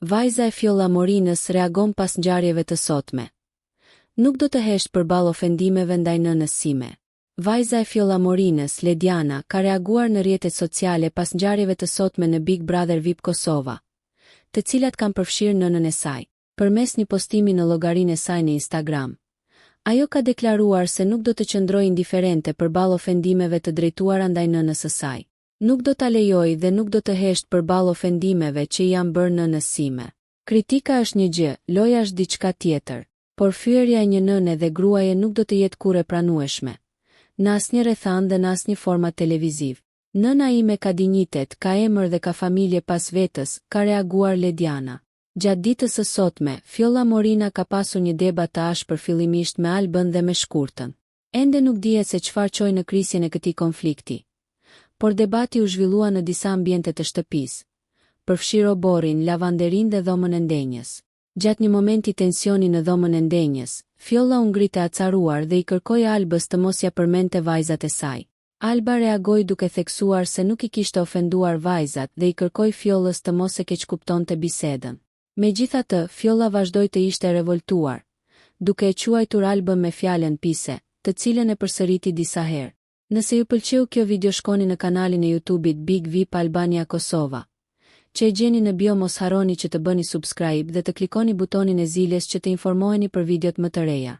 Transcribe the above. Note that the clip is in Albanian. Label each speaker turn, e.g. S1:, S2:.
S1: Vajza e Fjolla Morinës reagon pas ngjarjeve të sotme. Nuk do të hesht përballë ofendimeve ndaj nënës sime. Vajza e Fjolla Morinës, Lediana, ka reaguar në rrjetet sociale pas ngjarjeve të sotme në Big Brother VIP Kosova, të cilat kanë përfshirë nënën e saj. Përmes një postimi në llogarinë e saj në Instagram, ajo ka deklaruar se nuk do të qëndrojë indiferente përballë ofendimeve të drejtuara ndaj nënës së saj. Nuk do ta lejoj dhe nuk do të hesht përballë ofendimeve që i janë bërë nënës sime. Kritika është një gjë, loja është diçka tjetër, por fyerja e një nëne dhe gruaje nuk do të jetë kurrë e pranueshme në asnjë rrethan dhe në asnjë format televiziv. Nëna ime ka dinjitet, ka emër dhe ka familje pas vetës, ka reaguar Lediana. Gjatë ditës së sotme, Fjolla Morina ka pasur një debat të ashpër fillimisht me Albën dhe me Shkurtën. Ende nuk dihet se çfarë çoi në krisjen e këtij konflikti, por debati u zhvillua në disa ambiente të shtëpisë, përfshirë oborrin, lavanderin dhe dhomën e ndenjës. Gjatë një momenti tensioni në dhomën e ndenjës, Fjolla u ngrit e acaruar dhe i kërkoi Albës të mos ja përmendte vajzat e saj. Alba reagoi duke theksuar se nuk i kishte ofenduar vajzat dhe i kërkoi Fjollës të mos e keqkuptonte bisedën. Megjithatë, Fjolla vazhdoi të ishte revoltuar, duke e quajtur Albën me fjalën pise, të cilën e përsëriti disa herë. Nëse ju pëlqeu kjo video, shkoni në kanalin e YouTube-it Big VIP Albania Kosova, që e gjeni në bio. Mos harroni që të bëni subscribe dhe të klikoni butonin e ziljes që të informoheni për videot më të reja.